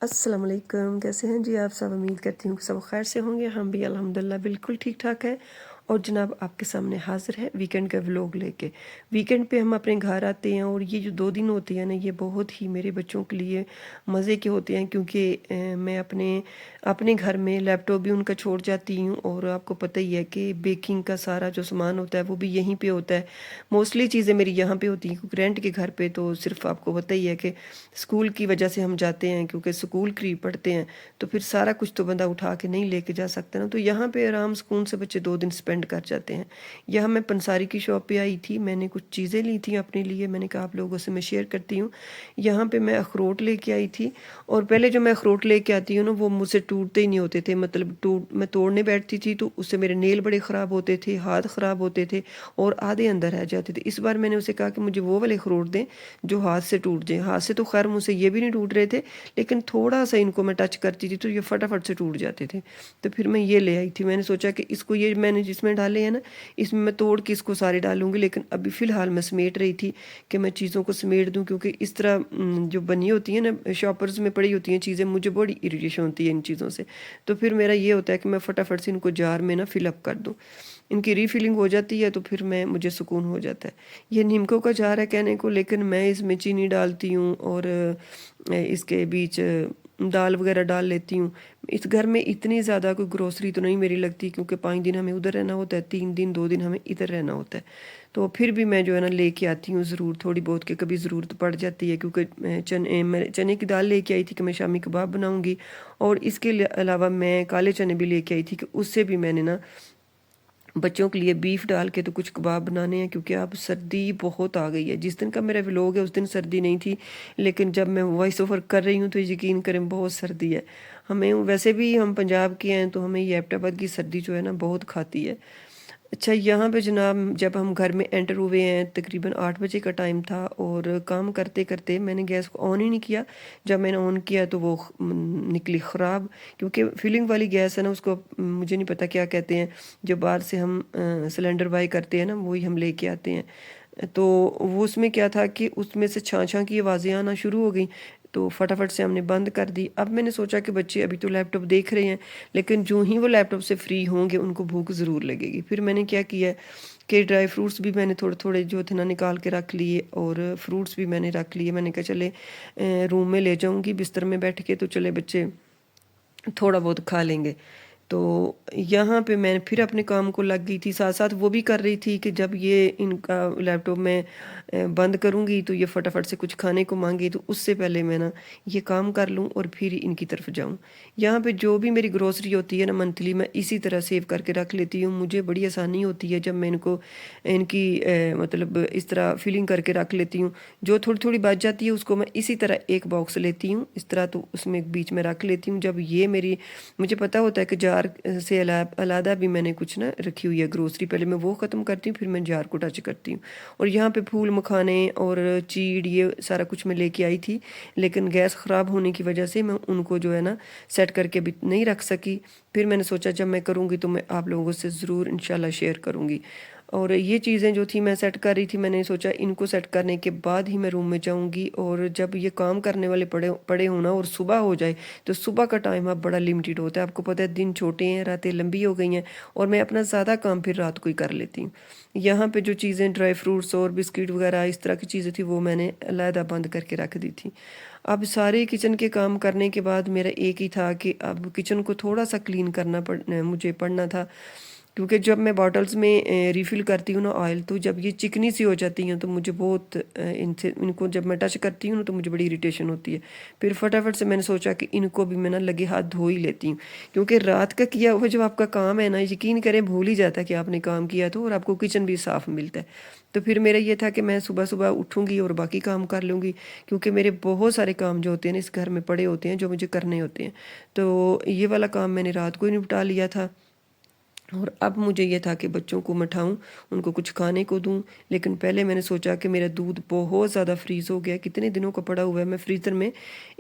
अस्सलाम वालेकुम, कैसे हैं जी आप सब। उम्मीद करती हूँ कि सब खैर से होंगे। हम भी अल्हम्दुलिल्लाह बिल्कुल ठीक ठाक हैं। और जनाब आपके सामने हाजिर है वीकेंड का व्लॉग लेके। वीकेंड पे हम अपने घर आते हैं और ये जो 2 दिन होते हैं ना, ये बहुत ही मेरे बच्चों के लिए मज़े के होते हैं, क्योंकि मैं अपने अपने घर में लैपटॉप भी उनका छोड़ जाती हूँ। और आपको पता ही है कि बेकिंग का सारा जो सामान होता है वो भी यहीं पे होता है। मोस्टली चीज़ें मेरी यहाँ पे होती हैं, क्योंकि रेंट के घर पे तो सिर्फ आपको पता ही है कि स्कूल की वजह से हम जाते हैं, क्योंकि स्कूल करीब पढ़ते हैं। तो फिर सारा कुछ तो बंदा उठा के नहीं लेके जा सकता ना, तो यहाँ पे आराम सुकून से बच्चे 2 दिन स्पेंड कर जाते हैं। यहाँ मैं पंसारी की शॉप पे आई थी, मैंने कुछ चीज़ें ली थी अपने लिए, मैंने कहा आप लोगों से मैं शेयर करती हूँ। यहाँ पे मैं अखरोट लेके आई थी। और पहले जो मैं अखरोट लेके आती हूँ ना, वो मुझसे टूटते ही नहीं होते थे। मतलब टूट मैं तोड़ने बैठती थी तो उससे मेरे नेल बड़े ख़राब होते थे, हाथ ख़राब होते थे और आधे अंदर रह जाते थे। इस बार मैंने उसे कहा कि मुझे वो वाले अखरोट दें जो हाथ से टूट जाए। हाथ से तो खैर मुझसे ये भी नहीं टूट रहे थे, लेकिन थोड़ा-सा इनको मैं टच करती थी तो ये फटाफट से टूट जाते थे। तो फिर मैं ये ले आई थी। मैंने सोचा कि इसको, ये मैंने जिसमें डाले हैं ना, इसमें मैं तोड़ के इसको सारे डालूँगी। लेकिन अभी फ़िलहाल मैं समेट रही थी कि मैं चीज़ों को समेट दूँ, क्योंकि इस तरह जो बनी होती है ना, शॉपर्स में पड़ी होती हैं चीज़ें, मुझे बड़ी इरिटेशन होती है इन चीज़ों से। तो फिर मेरा ये होता है कि मैं फटाफट से इनको जार में ना फ़िल अप कर दूँ। इनकी रीफिलिंग हो जाती है तो फिर मुझे सुकून हो जाता है। ये नीमको का जार है कहने को, लेकिन मैं इसमें चीनी डालती हूँ और इसके बीच दाल वगैरह डाल लेती हूँ। इस घर में इतनी ज़्यादा कोई ग्रोसरी तो नहीं मेरी लगती, क्योंकि 5 दिन हमें उधर रहना होता है, 3 दिन 2 दिन हमें इधर रहना होता है। तो फिर भी मैं जो है ना लेके आती हूँ ज़रूर थोड़ी बहुत, कि कभी ज़रूरत पड़ जाती है। क्योंकि मैं चने की दाल लेके आई थी कि मैं शामी कबाब बनाऊँगी। और इसके अलावा मैं काले चने भी लेके आई थी कि उससे भी मैंने ना बच्चों के लिए बीफ डाल के तो कुछ कबाब बनाने हैं, क्योंकि अब सर्दी बहुत आ गई है। जिस दिन का मेरा व्लॉग है उस दिन सर्दी नहीं थी, लेकिन जब मैं वॉइस ओवर कर रही हूँ तो यकीन करें बहुत सर्दी है। हमें वैसे भी, हम पंजाब के हैं तो हमें ये एबटाबाद की सर्दी जो है ना बहुत खाती है। अच्छा, यहाँ पे जनाब जब हम घर में एंटर हुए हैं, तकरीबन 8 बजे का टाइम था और काम करते-करते मैंने गैस को ऑन ही नहीं किया। जब मैंने ऑन किया तो वो निकली ख़राब, क्योंकि फिलिंग वाली गैस है ना, उसको मुझे नहीं पता क्या कहते हैं, जो बाहर से हम सिलेंडर बाय करते हैं ना, वही हम लेके आते हैं। तो वो उसमें क्या था कि उसमें से छाँ-छाँ की आवाज़ें आना शुरू हो गई, तो फटाफट से हमने बंद कर दी। अब मैंने सोचा कि बच्चे अभी तो लैपटॉप देख रहे हैं, लेकिन जो ही वो लैपटॉप से फ्री होंगे उनको भूख ज़रूर लगेगी। फिर मैंने क्या किया कि ड्राई फ्रूट्स भी मैंने थोड़े-थोड़े जो थे ना निकाल के रख लिए और फ्रूट्स भी मैंने रख लिए। मैंने कहा चले रूम में ले जाऊँगी बिस्तर में बैठ के, तो चले बच्चे थोड़ा बहुत खा लेंगे। तो यहाँ पे मैं फिर अपने काम को लग गई थी, साथ-साथ वो भी कर रही थी कि जब ये इनका लैपटॉप मैं बंद करूँगी तो ये फटाफट से कुछ खाने को माँगे, तो उससे पहले मैं ना ये काम कर लूँ और फिर इनकी तरफ जाऊँ। यहाँ पे जो भी मेरी ग्रोसरी होती है ना मंथली, मैं इसी तरह सेव करके रख लेती हूँ। मुझे बड़ी आसानी होती है जब मैं इनको इनकी मतलब इस तरह फिलिंग करके रख लेती हूँ। जो थोड़ी-थोड़ी बच जाती है उसको मैं इसी तरह एक बॉक्स लेती हूँ, इस तरह तो उसमें बीच में रख लेती हूँ। जब ये मेरी, मुझे पता होता है कि जार से अलादा भी मैंने कुछ ना रखी हुई है ग्रोसरी, पहले मैं वो ख़त्म करती हूँ फिर मैं जार को टच करती हूँ। और यहाँ पे फूल मखाने और चीड़ ये सारा कुछ मैं लेके आई थी, लेकिन गैस ख़राब होने की वजह से मैं उनको जो है ना सेट करके भी नहीं रख सकी। फिर मैंने सोचा जब मैं करूँगी तो मैं आप लोगों से ज़रूर इंशाल्लाह शेयर करूँगी। और ये चीज़ें जो थी मैं सेट कर रही थी, मैंने सोचा इनको सेट करने के बाद ही मैं रूम में जाऊँगी। और जब ये काम करने वाले पड़े पड़े हों ना और सुबह हो जाए, तो सुबह का टाइम अब बड़ा लिमिटेड होता है। आपको पता है दिन छोटे हैं, रातें लंबी हो गई हैं और मैं अपना ज़्यादा काम फिर रात को ही कर लेती हूँ। यहाँ पे जो चीज़ें ड्राई फ्रूट्स और बिस्किट वगैरह इस तरह की चीज़ें थी वो मैंने अलहदा बंद करके रख दी थी। अब सारे किचन के काम करने के बाद मेरा एक ही था कि अब किचन को थोड़ा-सा क्लीन करना मुझे पड़ना था। क्योंकि जब मैं बॉटल्स में रिफ़िल करती हूँ ना ऑयल, तो जब ये चिकनी सी हो जाती हैं तो मुझे बहुत इनसे इनको जब मैं टच करती हूँ ना तो मुझे बड़ी इरिटेशन होती है। फिर फटाफट से मैंने सोचा कि इनको भी मैं ना लगे हाथ धो ही लेती हूँ। क्योंकि रात का किया हुआ जो आपका काम है ना, यकीन करें भूल ही जाता है कि आपने काम किया तो, और आपको किचन भी साफ़ मिलता है। तो फिर मेरा ये था कि मैं सुबह-सुबह उठूँगी और बाकी काम कर लूँगी, क्योंकि मेरे बहुत सारे काम जो होते हैं ना इस घर में पड़े होते हैं जो मुझे करने होते हैं। तो ये वाला काम मैंने रात को ही निपटा लिया था। और अब मुझे ये था कि बच्चों को मैं उठाऊँ, उनको कुछ खाने को दूँ, लेकिन पहले मैंने सोचा कि मेरा दूध बहुत ज़्यादा फ्रीज़ हो गया, कितने दिनों का पड़ा हुआ है। मैं फ्रीज़र में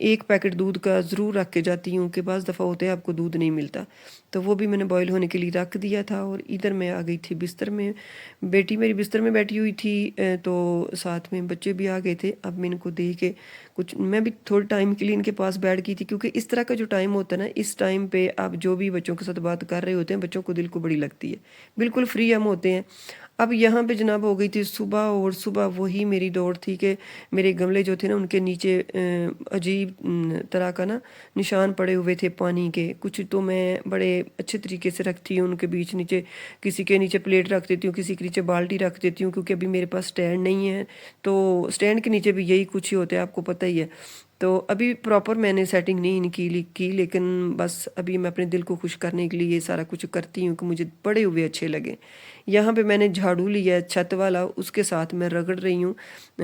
1 पैकेट दूध का ज़रूर रख के जाती हूँ कि बाज़ दफ़ा होता है आपको दूध नहीं मिलता। तो वो भी मैंने बॉयल होने के लिए रख दिया था और इधर मैं आ गई थी बिस्तर में। बेटी मेरी बिस्तर में बैठी हुई थी, तो साथ में बच्चे भी आ गए थे। अब मैं इनको दे के कुछ मैं भी थोड़े टाइम के लिए इनके पास बैठ गई थी, क्योंकि इस तरह का जो टाइम होता है ना, इस टाइम पे आप जो भी बच्चों के साथ बात कर रहे होते हैं, बच्चों को दिल को बड़ी लगती है, बिल्कुल फ्री हम होते हैं। अब यहाँ पे जनाब हो गई थी सुबह, और सुबह वही मेरी दौड़ थी कि मेरे गमले जो थे ना उनके नीचे अजीब तरह का ना निशान पड़े हुए थे पानी के। कुछ तो मैं बड़े अच्छे तरीके से रखती हूँ उनके बीच, नीचे किसी के नीचे प्लेट रख देती हूँ, किसी के नीचे बाल्टी रख देती हूँ, क्योंकि अभी मेरे पास स्टैंड नहीं है, तो स्टैंड के नीचे भी यही कुछ ही होता है, आपको पता ही है। तो अभी प्रॉपर मैंने सेटिंग नहीं इनकी की, लेकिन बस अभी मैं अपने दिल को खुश करने के लिए ये सारा कुछ करती हूँ कि मुझे पड़े हुए अच्छे लगे। यहाँ पे मैंने झाड़ू लिया है छत वाला, उसके साथ मैं रगड़ रही हूँ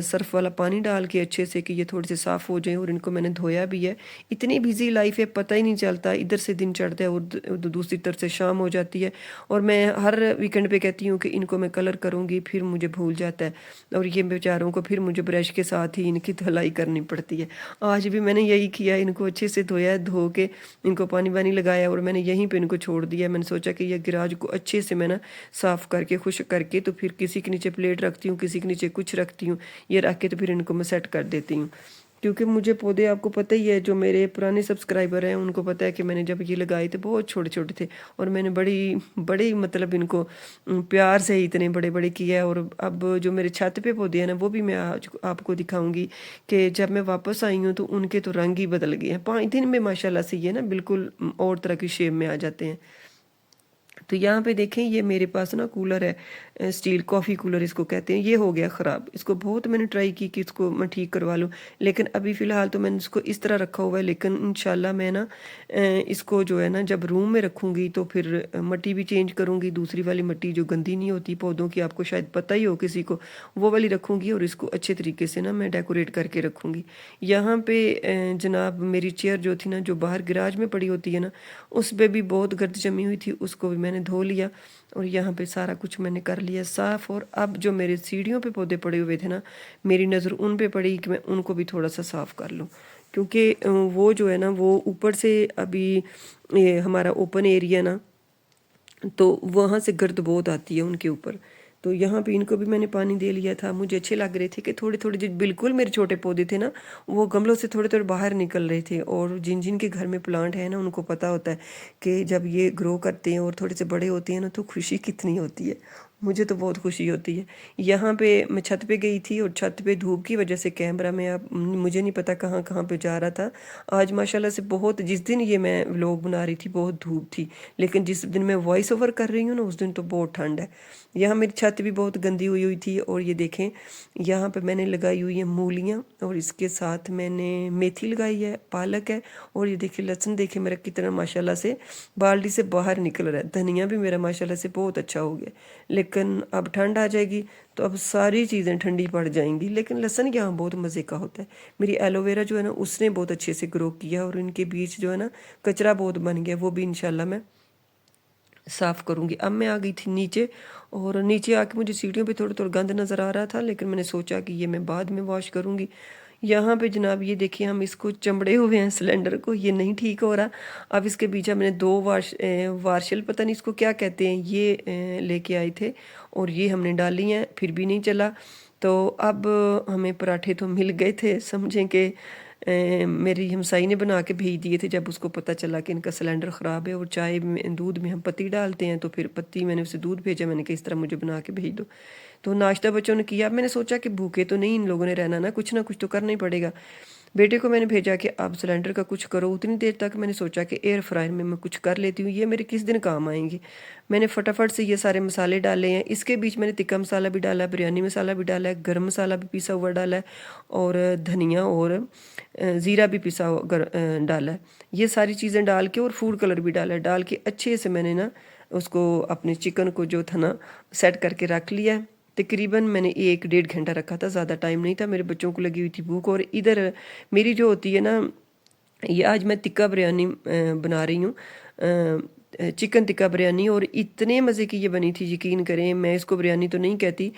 सर्फ वाला पानी डाल के अच्छे से, कि ये थोड़े से साफ़ हो जाए। और इनको मैंने धोया भी है। इतनी बिजी लाइफ है, पता ही नहीं चलता, इधर से दिन चढ़ता है और दूसरी तरफ से शाम हो जाती है। और मैं हर वीकेंड पे कहती हूँ कि इनको मैं कलर करूँगी, फिर मुझे भूल जाता है, और ये बेचारों को फिर मुझे ब्रश के साथ ही इनकी धुलाई करनी पड़ती है। आज भी मैंने यही किया, इनको अच्छे से धोया, धो के इनको पानी वानी लगाया, और मैंने यहीं पे इनको छोड़ दिया। मैंने सोचा कि ये गिराज को अच्छे से मैं ना साफ़ करके खुश करके, तो फिर किसी के नीचे प्लेट रखती हूँ, किसी के नीचे कुछ रखती हूँ, ये रख के तो फिर इनको मैं सेट कर देती हूँ। क्योंकि मुझे पौधे, आपको पता ही है, जो मेरे पुराने सब्सक्राइबर हैं उनको पता है कि मैंने जब ये लगाए थे बहुत छोटे छोटे थे, और मैंने बड़ी मतलब इनको प्यार से इतने बड़े बड़े किया है। और अब जो मेरे छत पे पौधे हैं ना, वो भी मैं आज आपको दिखाऊंगी कि जब मैं वापस आई हूँ तो उनके तो रंग ही बदल गए हैं। 5 दिन में माशाल्लाह से ये ना बिल्कुल और तरह की शेप में आ जाते हैं। तो यहाँ पे देखें, ये मेरे पास ना कूलर है, स्टील कॉफ़ी कूलर इसको कहते हैं, ये हो गया ख़राब। इसको बहुत मैंने ट्राई की कि इसको मैं ठीक करवा लूँ, लेकिन अभी फ़िलहाल तो मैंने इसको इस तरह रखा हुआ है। लेकिन इंशाल्लाह मैं ना इसको जो है ना जब रूम में रखूँगी तो फिर मिट्टी भी चेंज करूँगी, दूसरी वाली मिट्टी जो गंदी नहीं होती पौधों की, आपको शायद पता ही हो किसी को, वो वाली रखूँगी, और इसको अच्छे तरीके से ना मैं डेकोरेट करके रखूँगी। यहाँ पे जनाब मेरी चेयर जो थी ना, जो बाहर गैराज में पड़ी होती है ना, उस पर भी बहुत गर्द जमी हुई थी, उसको भी मैंने धो लिया, और यहाँ पे सारा कुछ मैंने कर लिया साफ़। और अब जो मेरे सीढ़ियों पे पौधे पड़े हुए थे ना, मेरी नज़र उन पे पड़ी कि मैं उनको भी थोड़ा सा साफ़ कर लूँ, क्योंकि वो जो है ना, वो ऊपर से अभी ये हमारा ओपन एरिया ना, तो वहाँ से गर्द बहुत आती है उनके ऊपर। तो यहाँ पे इनको भी मैंने पानी दे लिया था। मुझे अच्छे लग रहे थे कि थोड़े थोड़े जो बिल्कुल मेरे छोटे पौधे थे ना, वो गमलों से थोड़े थोड़े बाहर निकल रहे थे। और जिन जिन के घर में प्लांट है ना, उनको पता होता है कि जब ये ग्रो करते हैं और थोड़े से बड़े होते हैं ना, तो खुशी कितनी होती है। मुझे तो बहुत खुशी होती है। यहाँ पे मैं छत पे गई थी, और छत पे धूप की वजह से कैमरा में अब मुझे नहीं पता कहाँ कहाँ पे जा रहा था। आज माशाल्लाह से बहुत, जिस दिन ये मैं व्लॉग बना रही थी बहुत धूप थी, लेकिन जिस दिन मैं वॉइस ओवर कर रही हूँ ना, उस दिन तो बहुत ठंड है। यहाँ मेरी छत भी बहुत गंदी हुई हुई थी। और ये देखें, यहाँ पे मैंने लगाई हुई है मूलियाँ, और इसके साथ मैंने मेथी लगाई है, पालक है, और ये देखिए लहसुन, देखिए मेरा कितना माशाल्लाह से बाल्टी से बाहर निकल रहा है। धनिया भी मेरा माशाल्लाह से बहुत अच्छा हो गया। लेकिन अब ठंड आ जाएगी तो अब सारी चीज़ें ठंडी पड़ जाएंगी। लेकिन लहसुन यहाँ बहुत मज़े का होता है। मेरी एलोवेरा जो है ना, उसने बहुत अच्छे से ग्रो किया, और इनके बीच जो है ना कचरा बहुत बन गया, वो भी इंशाल्लाह मैं साफ़ करूँगी। अब मैं आ गई थी नीचे, और नीचे आके मुझे सीढ़ियों पे थोड़ा थोड़ा गंद नज़र आ रहा था, लेकिन मैंने सोचा कि ये मैं बाद में वॉश करूँगी। यहाँ पे जनाब ये देखिए, हम इसको चमड़े हुए हैं सिलेंडर को, ये नहीं ठीक हो रहा। अब इसके पीछे मैंने 2 वार्शल, पता नहीं इसको क्या कहते हैं, ये लेके आए थे, और ये हमने डाली हैं, फिर भी नहीं चला। तो अब हमें पराठे तो मिल गए थे, समझें कि मेरी हमसाई ने बना के भेज दिए थे, जब उसको पता चला कि इनका सिलेंडर ख़राब है। और चाय में, दूध में हम पत्ती डालते हैं, तो फिर पत्ती मैंने उसे दूध भेजा, मैंने कहा इस तरह मुझे बना के भेज दो। तो नाश्ता बच्चों ने किया। मैंने सोचा कि भूखे तो नहीं इन लोगों ने रहना ना कुछ तो करना ही पड़ेगा। बेटे को मैंने भेजा कि आप सिलेंडर का कुछ करो। उतनी देर तक मैंने सोचा कि एयर फ्रायर में मैं कुछ कर लेती हूँ, ये मेरे किस दिन काम आएंगे। मैंने फटाफट से ये सारे मसाले डाले हैं। इसके बीच मैंने तिक्का मसाला भी डाला है, बिरयानी मसाला भी डाला है, गरम मसाला भी पिसा हुआ डाला है, और धनिया और ज़ीरा भी पिसा हुआ डाला है। ये सारी चीज़ें डाल के, और फूड कलर भी डाला है, डाल के अच्छे से मैंने ना उसको, अपने चिकन को जो था ना, सेट करके रख लिया है। तकरीबन मैंने 1-1.5 घंटा रखा था, ज़्यादा टाइम नहीं था। मेरे बच्चों को लगी हुई थी भूख। और इधर मेरी जो होती है ना, ये आज मैं तिक्का बिरयानी बना रही हूँ। चिकन टिक्का बिरयानी, और इतने मज़े की ये बनी थी, यकीन करें। मैं इसको बिरयानी तो नहीं कहती,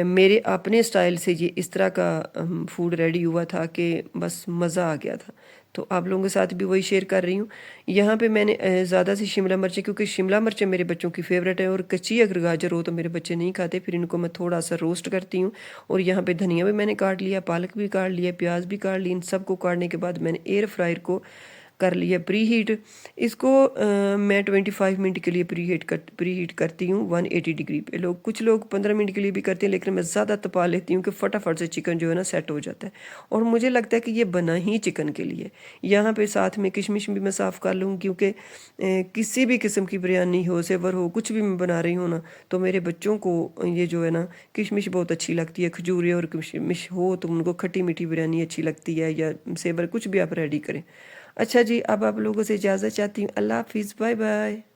मेरे अपने स्टाइल से ये इस तरह का फूड रेडी हुआ था कि बस मज़ा आ गया था। तो आप लोगों के साथ भी वही शेयर कर रही हूँ। यहाँ पे मैंने ज़्यादा सी शिमला मिर्चें, क्योंकि शिमला मिर्चें मेरे बच्चों की फ़ेवरेट है, और कच्ची अगर गाजर हो तो मेरे बच्चे नहीं खाते, फिर इनको मैं थोड़ा सा रोस्ट करती हूँ। और यहाँ पे धनिया भी मैंने काट लिया, पालक भी काट लिया, प्याज भी काट ली। इन सबको काटने के बाद मैंने एयर फ्रायर को कर लिया प्री हीट। इसको मैं 25 मिनट के लिए प्री हीट करती हूँ 180 डिग्री पे। कुछ लोग 15 मिनट के लिए भी करते हैं, लेकिन मैं ज़्यादा तपा लेती हूँ कि फटाफट से चिकन जो है ना सेट हो जाता है। और मुझे लगता है कि ये बना ही चिकन के लिए। यहाँ पे साथ में किशमिश भी मैं साफ़ कर लूँ, क्योंकि किसी भी किस्म की बिरयानी हो, सेवर हो, कुछ भी मैं बना रही हूँ ना, तो मेरे बच्चों को ये जो है ना किशमिश बहुत अच्छी लगती है। खजूरी और किशमिश हो तो उनको खट्टी मीठी बिरयानी अच्छी लगती है, या सेवर, कुछ भी आप रेडी करें। अच्छा जी, अब आप लोगों से इजाज़त चाहती हूँ। अल्लाह हाफ़िज़, बाय बाय।